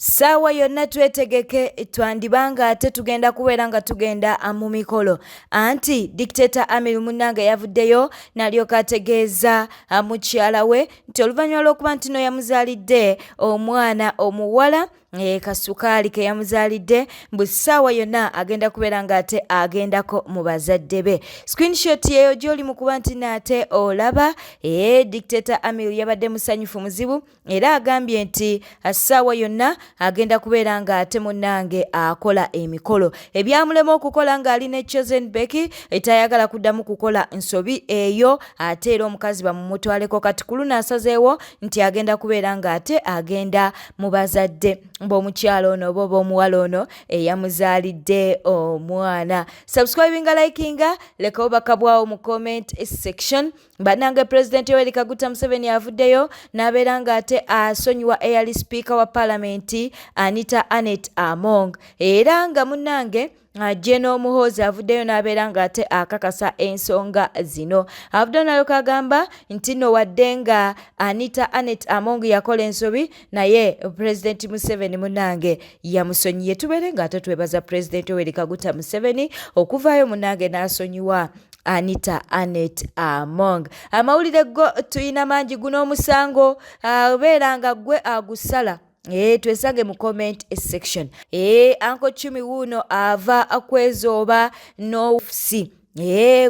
Sawa yonna twetegeke twandibanga ate tugenda kubeera nga tugenda mu mikolo. Anti dictator Amir munnange yavuddeyo n'alyoka ategeeza mukyala we nti oluvannyuma lw'okuba nti no yamuzaalidde omwana omuwala Kasukaali ke yamuzaalidde mbu ssaawa yonna agenda kubeera nga ate agendako mu bazadde be. Screenshot yeyo gy'oli mu kuba nti naate olaba dictator Amir yabadde musanyufu muzibu era agambye nti ssaawa yonna agenda kubeera nga ate munnange akola emikolo. Ebyamulema okukola ng'ali ne Chosen Becky etayagala kuddamu kukola nsobi eyo ate era omukazi bamumutwaleko kati kulu n'asazeewo nti agenda kubeera nga ate agenda mu bazadde b'omukyalo ono oba b'omuwala ono eyamuzaalidde omwana. Subscribinga, likinga, leka obakabwawo mu comment section. Bannange President Yoweri Kaguta Museveni avuddeyo n'abeera nga ate asonyiwa eyali Speaker wa Parliament Anita Anet Among era nga munnange Jeno Muhoozi avuddeyo n'abeera nga ate akakasa ensonga zino. Avuddeyo n'alyoka agamba nti no wadde nga Anita Anet Among yakola ensobi naye President Museveni munnange yamusonyiye. Tubeere nga ate twebaza President Yoweri Kaguta Museveni okuvaayo munnange n'asonyiwa Anita Anet Among. Amawulire go tuyina mangi guno omusango beera nga gwe agusala twesange mu comment section. Uncle Chumi wuno ava akwezooba n'ofusi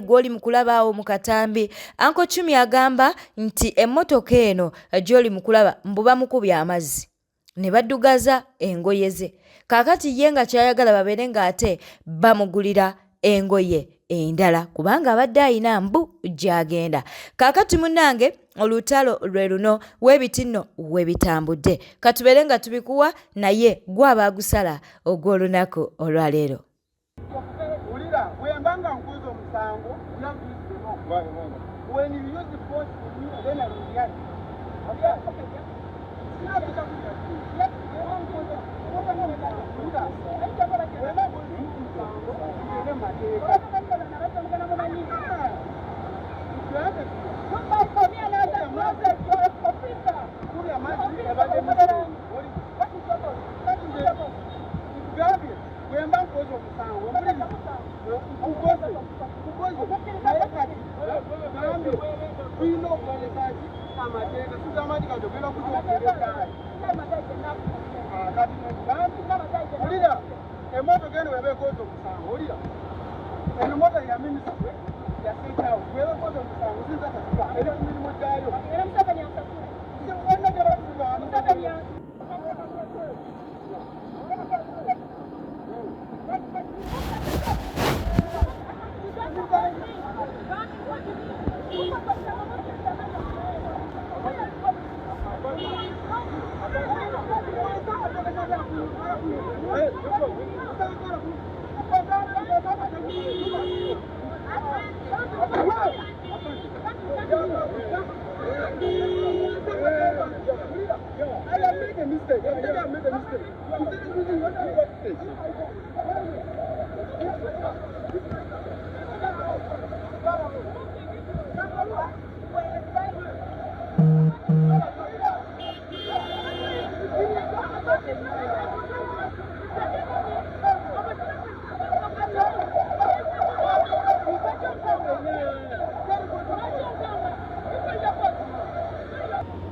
gwoli mukulaba awo mu katambi. Uncle Chumi agamba nti emmotoka eno gy'oli mukulaba mbuba mukubya amazzi ne baddugaza engoye ze. Kaakati ye nga kyayagala babeere nga ate bamugulira engoye endala kubanga abadde ayina mbu gy'agenda. Kaakati munnange olutalo lwe luno weebiti nno weebitambudde. Katubeere nga tubikuwa naye gwe abaagusala ogw'olunaku olwaleero.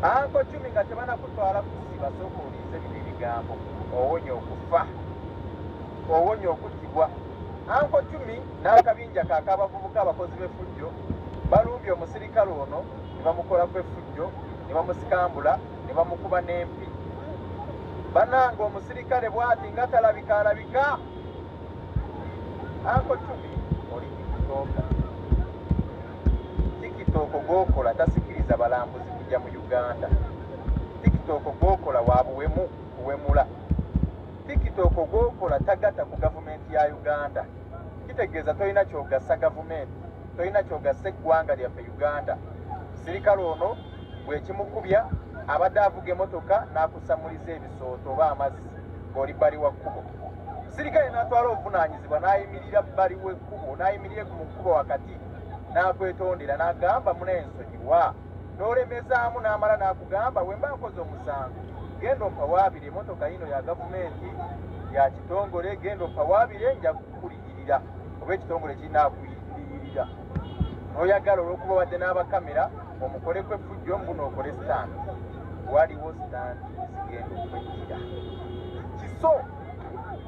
Uncle Chumi nga tebana kutwala kusiba sokulize bigambo owonya okufa owonya okutibwa. Uncle Chumi n'akabinja k'abavubuka abakozi b'effujjo balumbye omusirikale ono ne bamukolako effujjo ne bamusikambula ne bamukuba n'empi. Bannange omusirikale bw'ati nga talabika. Uncle Chumi oli tikitooka gw'okola tasikiriza balambuzi kujja mu Uganda. Tikitooka gw'okola wa buwemu kuwemula. Tikitooka gw'okola tagatta ku gavumenti ya Uganda. Kitegeeza tolina kyogasa gavumenti, tolina kyogasa eggwanga lyaffe Uganda. Sirikale ono bw'ekimukubya abadde avuga emmotoka n'akusamuliza ebisooto oba amazzi ng'oli bbali wa kkubo. Sirikale n'atwala obuvunaanyizibwa n'ayimirira bbali w'ekkubo, n'ayimirira mu kkubo wakati n'akwetondera n'agamba munensonyiwa n'olemezaamu n'amala n'akugamba bwe mba nkoze omusango genda opawabire emotoka yino ya gavumenti ya kitongole genda opawabire nja kukuliyirira oba ekitongole kinakuyirira noyagala olwokuba wadde n'abakamera omukoleko effujjo mbuno okole stand waliwo stand zigenda okwejjira kiso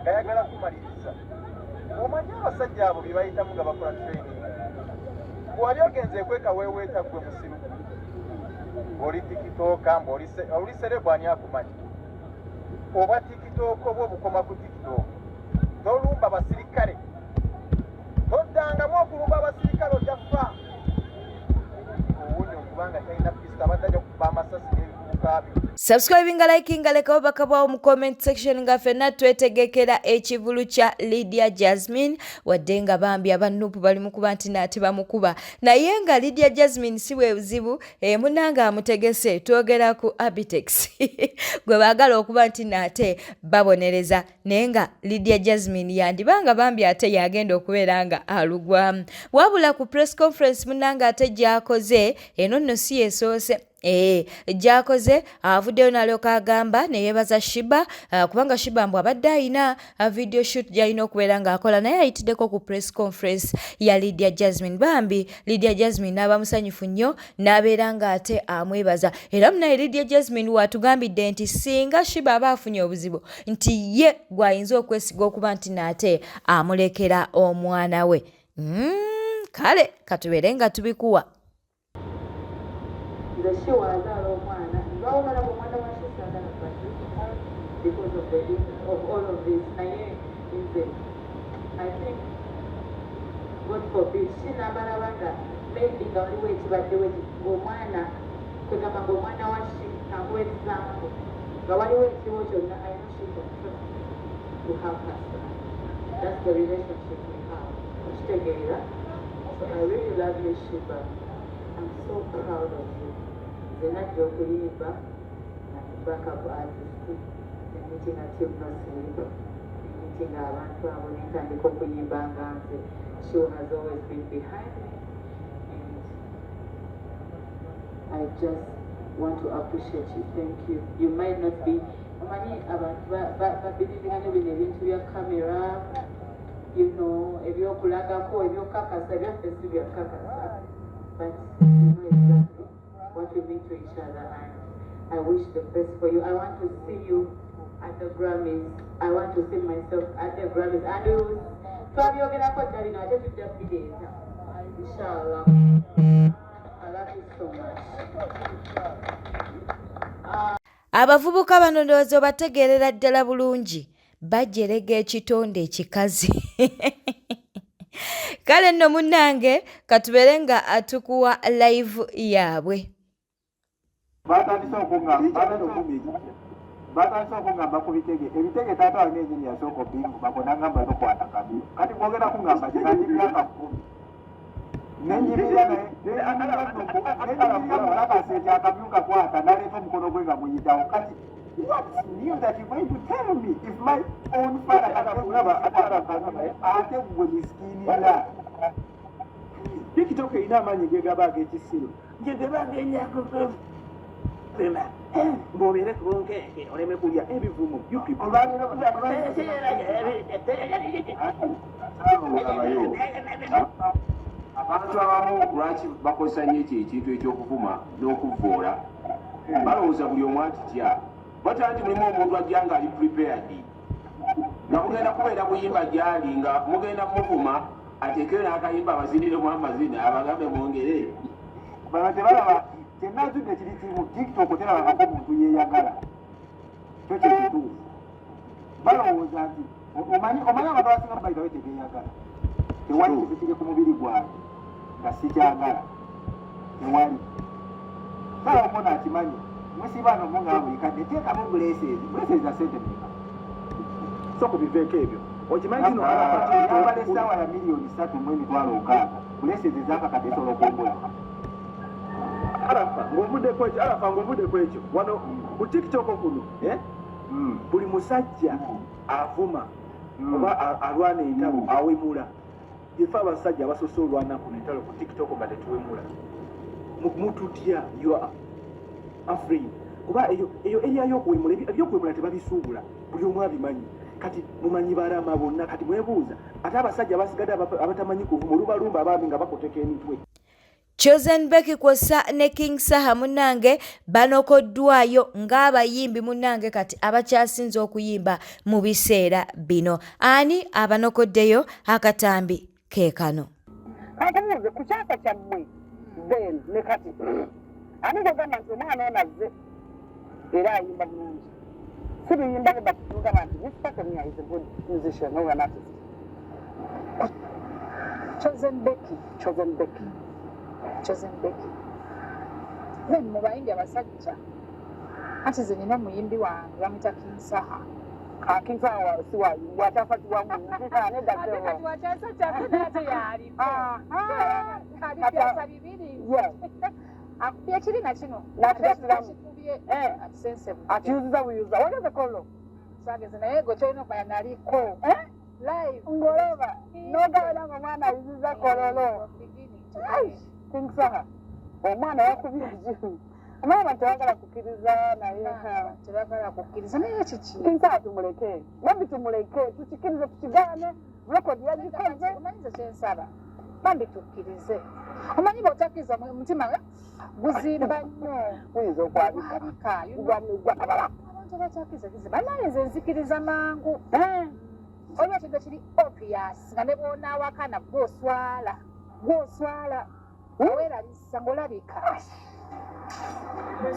gayagala kumaliriza omanyi abasajja abo bye bayitamu nga bakola training wali ogenze kweka weeweeta gwe musiru oli tikitooka mbaoli serebu ani akumanyi oba tikitooka oba obukoma ku tikitooka tolumba basirikale toddangamu okulumba abasirikale ojaffa owunya okubanga talina pisita batajja kuba amasasi n'ebivubuka byo. Subscribing, liking, lekawo bakabwawo mu comment section nga ffenna twetegekera ekivulu kya Lydia Jasmine wadde nga bambi abanupu bali mukuba nti naate bamukuba naye nga Lydia Jasmine si bwe buzibu munanga amutegese twogera ku Abitex gwe baagala okuba nti naate babonereza naye nga Lydia Jasmine yandibanga bambi ate yagenda okubeera nga alugwamu wabula ku press conference munanga ate gyakoze eno nno si yesoose gyakoze avuddeyo n'alyoka agamba ne yeebaza Shiba kubanga Shiba mbw abadde ayina video shoot gy'alina okubeera ng'akola naye ayitiddeko ku press conference ya Lydia Jasmine bambi Lydia Jasmine n'aba musanyufu nnyo n'abeera ng'ate amwebaza era munaye Lydia Jasmine watugambidde nti singa Shiba aba afunye obuzibu nti ye gw'ayinza okwesiga okuba nti naate amulekera omwana we kale katubeere nga tubikuwa. The show was our one. No one of my sister because of all of this. I think God forbid. She never maybe the only way to but the way Gomana to come and Gomana was she and with example. The only way to watch on I know she can trust to have her son. That's the relationship we have. So I really love you, Shiba. I'm so proud of you. The night you're going back and backup artist, the meeting at Tim Sleep, the meeting around traveling and the company bank and the show has always been behind me. And I just want to appreciate you. Thank you. You might not be many about but believing I live in your camera, you know, if you're Kulagako, if you're Kakas, if you're Festival Kakas, but you know exactly what we mean to each other, and I wish the best for you. I want to see you at the Grammys. I want to see myself at the Grammys. And you, Fabio, get up on I just did that video. Inshallah. I love you so much. Abavubuka bano ndowooza obategeerera ddala bulungi bajerega ekitonde ekikazi. Kale nno munnange katubeere nga atukuwa live yaabwe. Batandise okungamba ku bitege ebitege taata wange engini yasooka obingu bakonangamba tokwata kabi kati kwogera kungamba kikandibiraka kkumi nenyimirira nakaseti akabimu kakwata naleeta omukono gwe nga muyitawo kati what new that you're going to tell me if my own father ate gwe miskiinira tikitoka erina amaanyi gegaba ag'ekisiro njedebanga enyako ng'obeere kulunkenke oleme kulya ebivumu abantu abamu lwaki bakozesa nnyo ekyo ekintu eky'okuvuma n'okuvvoola balowooza buli omu atitya batala nti mulimu omuntu ajja nga ali prepared nga mugenda kubeera buyimba gyali nga mugenda muvuma ateekere n'akayimba abaziniremu amazina abagambe mwongere bano tebalaba kyenazudde kiri kimu tiktok terabangako omuntu yeeyagala kyo kyekituufu balowooza nti omanyi abantu abasinga mubaitawe tebeeyagala tewali kitu kiri ku mubiri gwange nga sikyagala tewali sala omona akimanyi musibano mungabuyikadde teekamu bulesezi za sente meka so kubiveeko ebyo okimanyi kino yambala essaawa ya miliyoni 3.6 bulesezi zakakadde esobola okumbula arafa ng'ovuddeko ekyo wano ku tiktok kuno buli musajja avuma oba alwana entalo awemula ife abasajja abasoose olwana kuno entalo ku tiktok nga tetuwemula mututya you are afraid kuba eyo area y'okuwemula ebyokuwemula tebabisuubula buli omu abimanyi kati mumanyi balama bonna kati mwebuuza ate abasajja basigadde abatamanyi kuvuma olubalumba abaami nga bakoteka emitwe. Chosen Becky kwosa ne King Saha munnange banokoddwayo ng'abayimbi munnange kati abakyasinze okuyimba mu biseera bino. Ani abanokoddeyo akatambi keekano. Kankamuze ku kyapa kyammwe then ne kati ani gagamba nti omwana ono azze era ayimba bulungi si biyimba bwe batugamba nti this person here is a good musician or an artist. Chosen Becky then mu bayimbi abasajja ati ze nina omuyimbi wange bamuyita King Saha. King Saha si wayimbwa atafa tiwamuyimbika neddatewo yakirina kino atiuziza buyuza wageze kolo sageze naye gwe kyolina okumanya naliko live ngolaba nogabana nga omwana ayuziza kololo. King Saha omwana yakubye ebizibu amaba tewagala kukkiriza naye tewagala kukkiriza naye kiki King Saha tumuleke bambi tumuleke tukikirize tukigaane rekodi yagikoze omanyize kyensaba bambi tukkirize omanyi bw'otakkiriza mutima guzimba nnyo oyinza okwabika abantu batakkiriza banaye nze nzikiriza mangu olwa kintu kiri obvious nga ne bw'onaawakana gw'oswala oweerabisa ng'olabika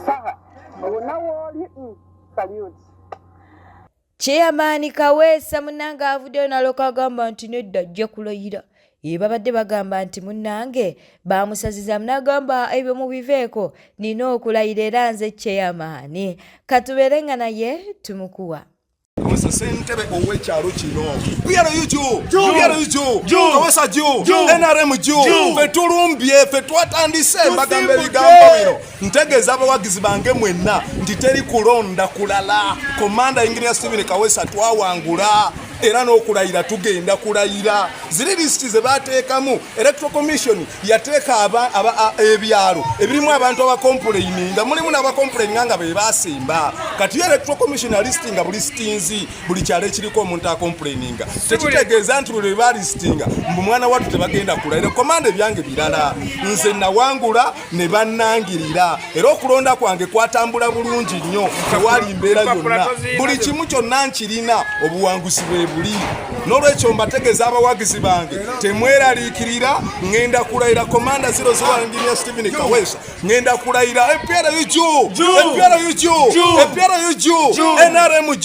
Saha onawooli salute. Chairman Kaweesa munnange avuddeyo naloka agamba nti nedda ajja kulayira. Babadde bagamba nti munnange bamusaziza munagamba ebyo mubiveeko nina okulayira era nze chairman katubeerenga naye tumukuwa. Kawesa sentebe ow'ekyalo kino PRU Kawesa NRM ffe tulumbye ffe twatandise mbagamba ebigambo bino ntegeeza abawagizi bange mwenna nti teri kulonda kulala. Komanda Engineer Stephen Kawesa twawangula era n'okulayira tugenda kulayira. Ziri lisiti ze baateekamu Electoral Commission yateeka ebyalo ebirimu abantu abakomplaininga mulimu n'abakomplaininga nga be baasimba. Kati Electoral Commission alistinga buli listinzi buli kyalo ekiriko omuntu akomplaininga tekitegeeza nti buli balistinga mbu mwana wattu tebagenda kulayira. Komanda ebyange birala nze nawangula ne bannangirira era okulonda kwange kwatambula bulungi nnyo tewali mbeera yonna buli kimu kyonna nkirina obuwanguzi bwe buli. N'olwekyo mbategeeza abawagizi bange temweraliikirira ngenda kulayira Komanda 00 Engineer Stephen Kawesa ngenda kulayira PRU NRM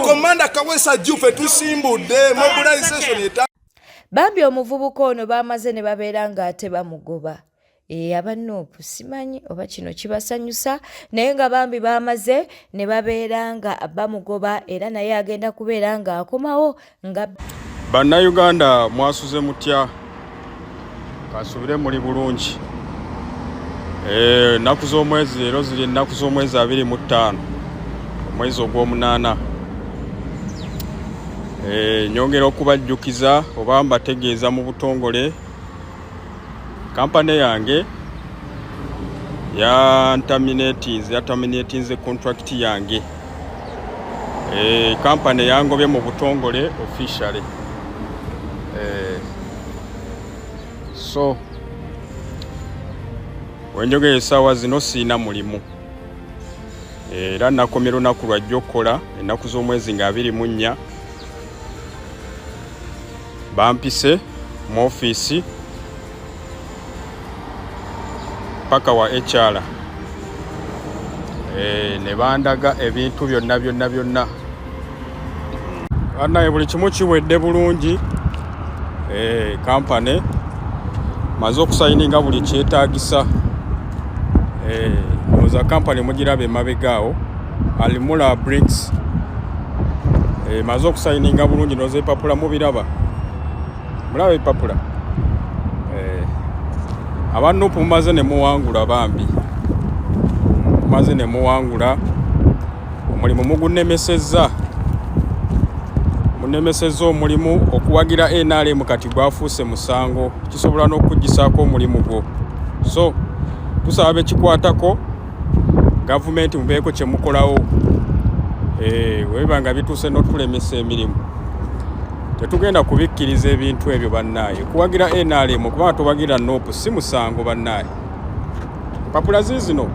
Komanda Kawesa ffe tusimbudde mobilization eta. Bambi omuvubuka ono bamaze ne babeera nga ate bamugoba. Abanoopu simanyi oba kino kibasanyusa naye nga bambi bamaze ne babeera nga bamugoba era naye agenda kubeera nga akomawo nga Bannayuganda mwasuze mutya kasubire muri bulungi. Ennaku z'omwezi leero ziri ennaku z'omwezi 25 omwezi ogw'omunaana. Nyongera okubajjukiza oba mbategeeza mu butongole kampani yange terminatinze contract yange. Kampani yangobye mu butongole officially. So wenjogera essaawa zino siina mulimu era nakomye lunaku lwajja okukola ennaku z'omwezi nga 24 bampise mu ofiisi paka wa HR ne bandaga ebintu byonna naye buli kimu kiwedde bulungi. Kampani maze okusayininga buli kyetaagisa. Oza kampani mugirabe mabegaawo Alimula Bricks maze okusayininga bulungi noze papula mubiraba mulaba epapula. Abanupu mumaze ne muwangula bambi mumaze ne muwangula omulimu mugunemesezza omulimu okuwagira NRM kati gwafuuse musango kisobola n'okugisaako omulimu gwo. So tusaba bekikwatako gavumenti mubeeko kye mukolawo webanga bituuse n'otulemesa emirimu tetugenda kubikkiriza ebintu ebyo bannaaye kuwagira NRM kubanga tuwagira NOP si musango bannaaye mpapula ziizino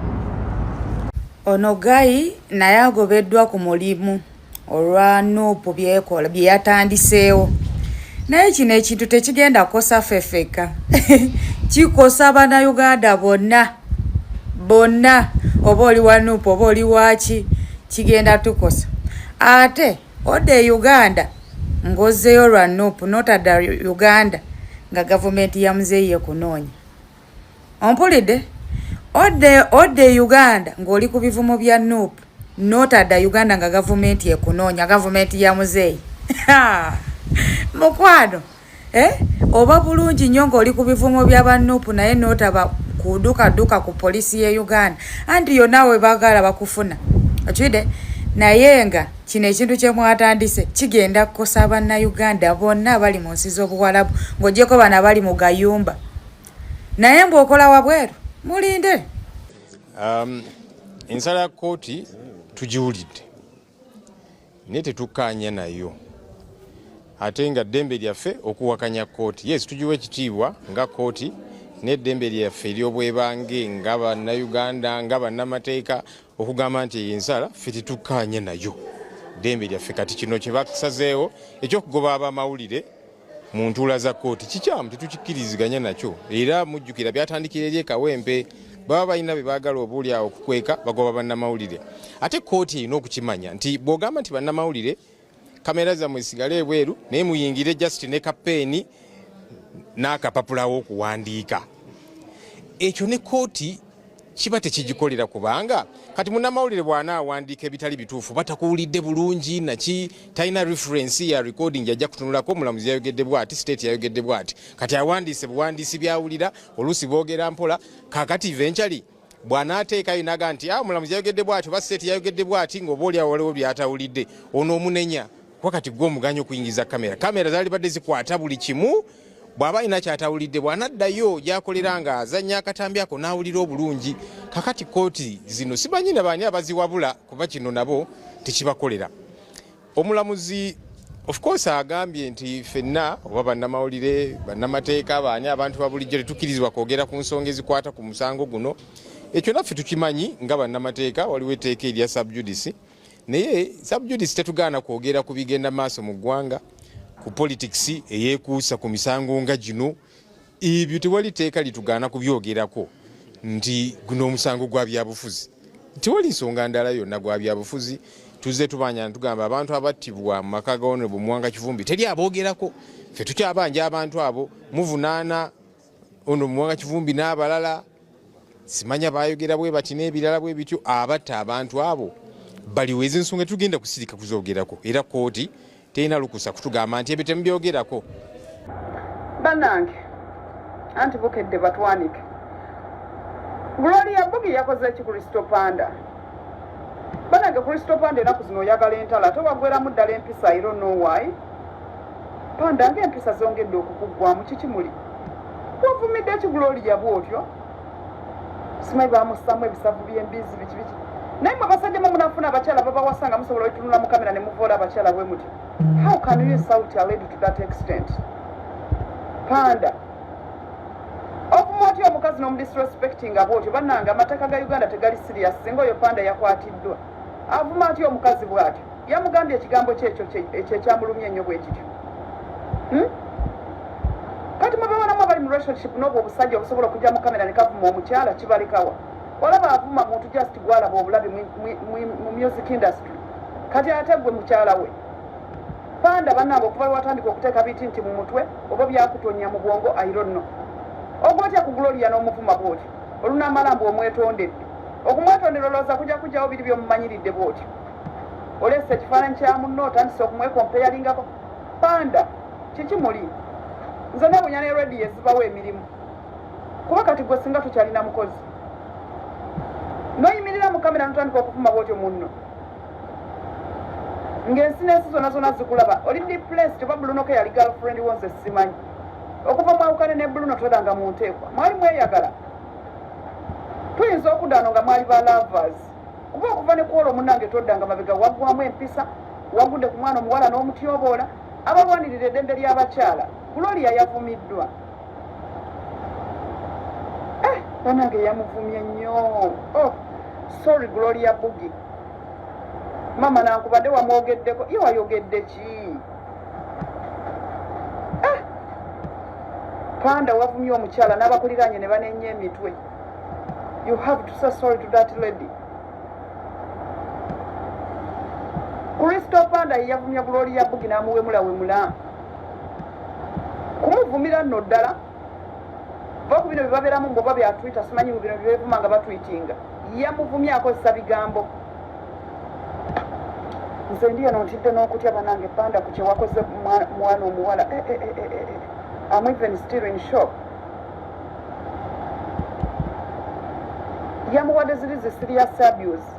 ono Gayi naye agobeddwa ku mulimu olwa NOP byekola bye yatandiseewo naye kino ekintu tekigenda kukosa ffeffeka kikosa bannayuganda bonna oba oli wa NOP oba oli waki kigenda tukosa ate ode Uganda ngozeyo lwa NOP notadda Uganda nga gavumenti ya muzeeyi ekunoonya ompulidde ode Uganda ng'oli ku bivumo bya NOP notadda Uganda nga gavumenti ekunoonya gavumenti ya muzeeyi mukwano oba bulungi nnyo ng'oli ku bivumo by'aba NOP naye notaba kuduka ku polisi ye Uganda anti yonaawe baagala bakufuna okiwide naye nga kino ekintu kye mwatandise kigenda kukosa bannayuganda bonna abali mu nsi z'obuwalabu ng'ogyeko bano abali mu gayumba naye mbw'okola wabweru mulinde ensala ya kkooti tugiwulidde naye tetukkaanya nayo ate nga ddembe lyaffe okuwakanya kkooti yes tugiwa ekitiibwa nga kkooti n'eddembe lyaffe ery'obwebange nga bannayuganda nga bannamateeka okugamba nti ensala ffe tetukkaanya nayo ddembe lyaffe kati kino kye basazeewo ekyokugoba abamawulire mu ntuula za kkooti kikyamu tetukikkiriziganya nakyo era mujjukira byatandikira eri ekawempe baba balina bye baagala obuuli awo okukweka bagoba bannamawulire ate kkooti erina okukimanya nti bw'ogamba nti bannamawulire kamera zammwe zisigale ebweru naye muyingire just ne kapeeni n'akapapula w'okuwandiika ekyo ne kkooti kiba tekigikolera kubanga kati munnamawulire bw'anaawandiika ebitali bituufu batakuwulidde bulungi naki talina reference ya recording ajja kutunulako omulamuzi yayogedde bw'ati state yayogedde bw'ati kati awandiise buwandiisi byawulira oluusi boogera mpola kakati eventually bw'anaateekayo naga nti omulamuzi yayogedde bw'ati oba state yayogedde bw'ati ng'oba oli awo waliwo byatawulidde ono omunenya wakati gw'omuganya okuyingiza kamera zaali badde zikwata buli kimu bw'aba alina kyatawulidde bw'anaddayo gyakolera nga azannya akatambi ako n'awulira obulungi kakati kkooti zino simanyi na baani abaziwabula kuba kino nabo tekibakolera omulamuzi of course agambye nti ffenna oba bannamawulire bannamateeka baani abantu babulijjo tetukkirizibwa kwogera ku nsonga ezikwata ku musango guno ekyo naffe tukimanyi nga bannamateeka waliwo etteeka erya subjudice naye subjudice tetugaana kwogera ku bigenda maaso mu ggwanga ku politics eyeekuusa ku misango nga gino ebyo tewali teeka litugaana kubyogerako nti guno omusango gwa byabufuzi tewali nsonga ndala yonna gwa byabufuzi tuzze tubanya tugamba abantu abattibwa mu maka ga Honorable Mwanga Kivumbi teri aboogerako ffe tukyabanja abantu abo muvunaana Honorable Mwanga Kivumbi n'abalala simanya bayogera bwe bati n'ebirala bwe bityo abatta abantu abo baliweza ensonga tugenda kusirika kuzoogerako era kkooti terina lukusa kutugamba nti ebyo temubyogerako bannange anti bukedde batwanike Gloria Bugi yakoze ki Kristo Panda bannange Kristo Panda enaku zino oyagala entala tewagweramu ddala empisa I don't know why Panda ng'empisa zongedde okukuggwamu kiki muli wavumidde ki Gloria bw'otyo simanyi bamussamu ebisavu by'embizi biki naye mwe basajja mu munafuna abakyala babawasanga musobola otunula mu kamera ne muvoola abakyala bwe muti how can you insult a lady to that extent Panda okuma otyo omukazi n'omudisrespectinga bw'otyo bannange amateeka ga Uganda tegali serious singa oyo Panda yakwatiddwa avuma atyo omukazi bw'atyo yamugambye ekigambo kyekyo ekyamulumya ennyo bwe kityo kati mubawanamu abali mu relationship n'obwo obusajja obusobola okujja mu kamera ne kavuma omukyala kibalekawa walaba avuma muntu just gwalaba obulabi mu music industry kati ate gwe mukyala we Panda bannange okuva watandika okuteeka biti nti mu mutwe oba byakutonya mu bwongo I don't know ogwotya ku Gloria n'omuvuma bw'otyo olunaamala mbu omwetondedde okumwetondera olowooza kujjawo biri byomumanyiridde bw'otyo oleesa ekifaananyi kya munno otandise okumwekompeyalingako Panda kiki muli nze nebunya ne rediyo ezibawo emirimu kuba kati gwe singa tukyalina mukozi noyimirira mu kamera notandika okuvuma bw'otyo munno ng'ensi n'ensi zonna zonna zikulaba oli depressed oba Bulunoke yali girlfriend wo nze simanyi okuva mwawukane ne Buluno todanga mu nteekwa mwali mweyagala tuyinza okuddaano nga mwali ba lovers kuba okuva ne kuwola omunnange toddanga mabega waggwamu empisa wagudde ku mwana omuwala n'omutyoboola abalwanirira eddembe ly'abakyala Gloria yavumiddwa bannange yamuvumye nnyo sorry Gloria Bugi mama nankubadde wamwogeddeko ye wayogedde ki Panda wavumye omukyala n'abakuliranye ne banenya emitwe you have to say sorry to that lady Kristo Panda yavumye Gloria Bugi n'amuwemula kumuvumira nno ddala baku bino bibabeeramu mboba bya Twitter simanyi bino bibevuma nga batwitinga yamuvumye akozesa bigambo nze ndi eno ntidde n'okutya bannange Panda ku kye wakoze mwana omuwala I'm even still in shock yamuwadde ziri serious abuse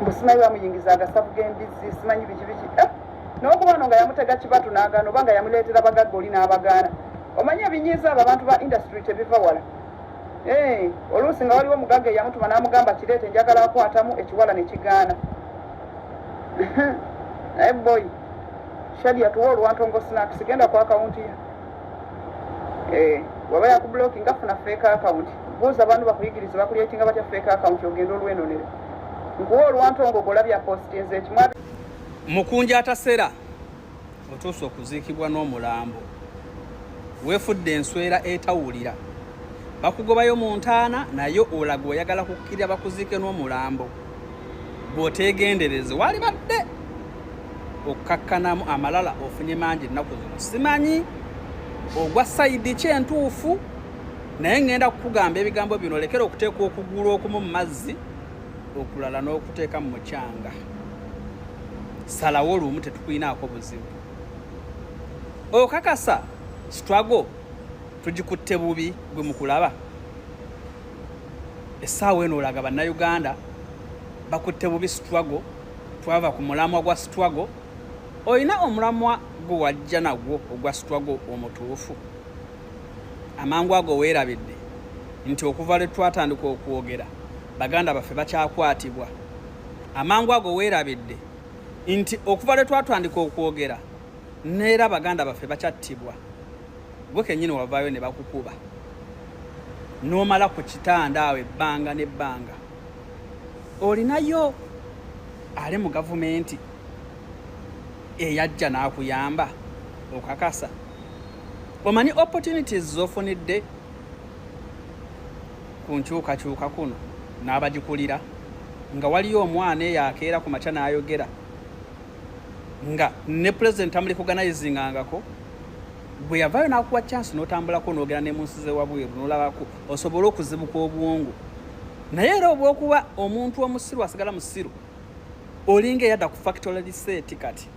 mbu simanyi bamuyingiza agasavu g'embizzi simanyi biki n'okubano nga yamutega kibatu n'agaana oba nga yamuleetera bagagga oli n'abagaana omanyi ebinyiiza abo abantu ba industry tebiva wala oluusi nga waliwo omugagga eyamutuma n'amugamba kireete njagala akwatamu ekiwala ne kigaana naye boy Shadia tuwa oluwantongo snacks genda ku akawunti ya waba yakublocking ngafuna fake account buuza abantu bakuyigiriza bakuleetinga batya fake account ogenda olwenonera nkuwa oluwantongo golabya postinze ekimwa mukunja atasera otuusa okuziikibwa n'omulambo weefudde enswera etawulira bakugobayo mu ntaana naye olaga oyagala kukkirira bakuziike n'omulambo bw'oteegendereze wali badde okkakkanamu amalala ofunye mangi ennaku zino simanyi ogwa sayidi kyentuufu naye ngenda kukugamba ebigambo bino lekera okuteeka okugulu okumu mu mazzi okulala n'okuteeka mu mukyanga salawo olumu tetukwinaako buzibu okakasa struggle tugikutte bubi gwe mukulaba essaawa eno olaga bannayuganda bakutte bubi struggle twava ku mulamwa gwa struggle oyina omulamwa gwe wajja nagwo ogwa struggle omutuufu amangu ago weerabidde nti okuva lwe twatandika okwogera baganda baffe bakyakwatibwa amangu ago weerabidde nti okuva lwe twatandika okwogera neera baganda baffe bakyattibwa gwe kennyini wavaayo ne bakukuba n'omala ku kitanda awo ebbanga n'ebbanga olinayo ali mu gavumenti eyajja n'akuyamba okakasa omanyi opportunities z'ofunidde ku nkyukakyuka kuno n'abagikulira nga waliyo omwana eyo akeera ku makya n'ayogera nga ne president amuli kuganayizingangako bwe yavaayo n'akuwa chance n'otambulako n'ogera ne munsi z'ewabweru n'olabako osobole okuzibuka obwongu naye era obw'okuba omuntu omusiru asigala musiru olinga eyadda ku factory reset kati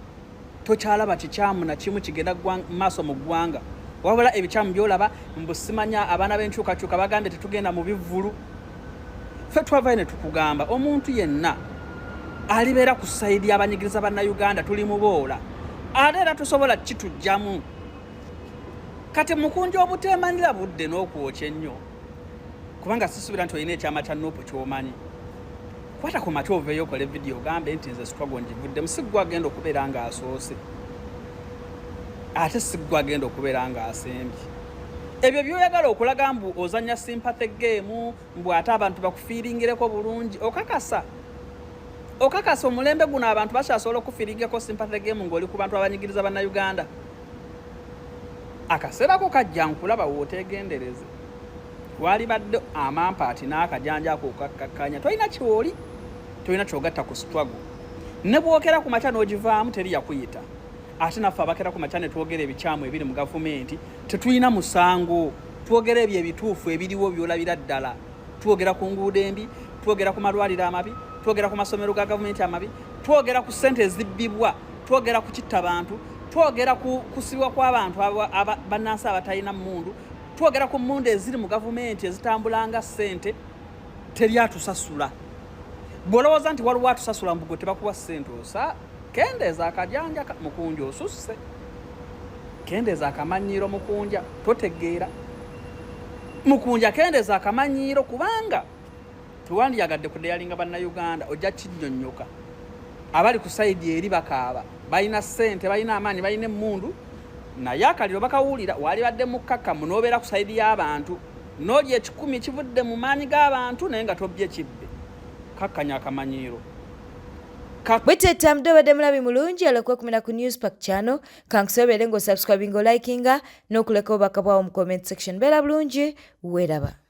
tokyalaba kikyamu na kimu kigenda maaso mu ggwanga wabula ebikyamu byolaba mbusimanya abaana b'enkyukakyuka bagambye tetugenda mu bivvulu ffe twavaayo ne tukugamba omuntu yenna alibeera ku sayidi y'abanyigiriza bannayuganda tuli muboola ate era tusobola kitujjamu kati mukunja obuteemanira budde n'okwokya ennyo kubanga sisuubira nti olina ekyama kya Nuupu ky'omanyi kwata ku mati oveeyo okole vidiyo ogambe nti nze struggle ngivudde musiggwa agenda okubeera ng'asoose ate siggwa agenda okubeera ng'asembye ebyo byoyagala okulaga mbu ozanya sympathy game mbu ate abantu bakufiiringireko bulungi okakasa omulembe guno abantu bakyasobola okufiiringirako sympathy game ng'oli ku bantu abanyigiriza bannayuganda akaseerako kajja nkulaba wooteegendereze wali badde amampaati n'akajanja ako okakkakkanya tolina kyoli tolina kyogatta ku struggle ne bwokera ku makya n'ogivaamu teri yakuyita ate naffe abakera ku makya ne twogera ebikyamu ebiri mu gavumenti tetulina musango twogera ebyo ebituufu ebiriwo byolabira ddala twogera ku nguudo embi twogera ku malwaliro amabi twogera ku masomero ga gavumenti amabi twogera ku ssente ezibbibwa twogera ku kitta bantu twogera ku kusibwa kw'abantu bannansi abatalina mmundu twogera ku mmundu eziri mu gavumenti ezitambulanga ssente teri atusasula bw'olowooza nti waliwo atusasula mbugo tebakuwa ssente osa kendeeza akajanja mukunja osusse kendeeza akamanyiiro mukunja totegeera mukunja kendeeza akamanyiiro kubanga tuwandiyagadde kudeyalinga bannayuganda ojja kinnyonnyoka abali ku sayidi eri bakaaba balina ssente balina amaanyi balina emmundu naye akaliro bakawulira wali badde mukkakkamu n'obeera ku sayidi y'abantu n'oli ekikumi kivudde mu maanyi g'abantu naye nga tobbye kibbe kakkanya akamanyiiro bweteta mudobadde mulabi mulungi alokwekumira ku Newspark channel kankusobere ng'osubscribinga olikinga n'okuleka obubaka bwawo mu comment section beera bulungi weeraba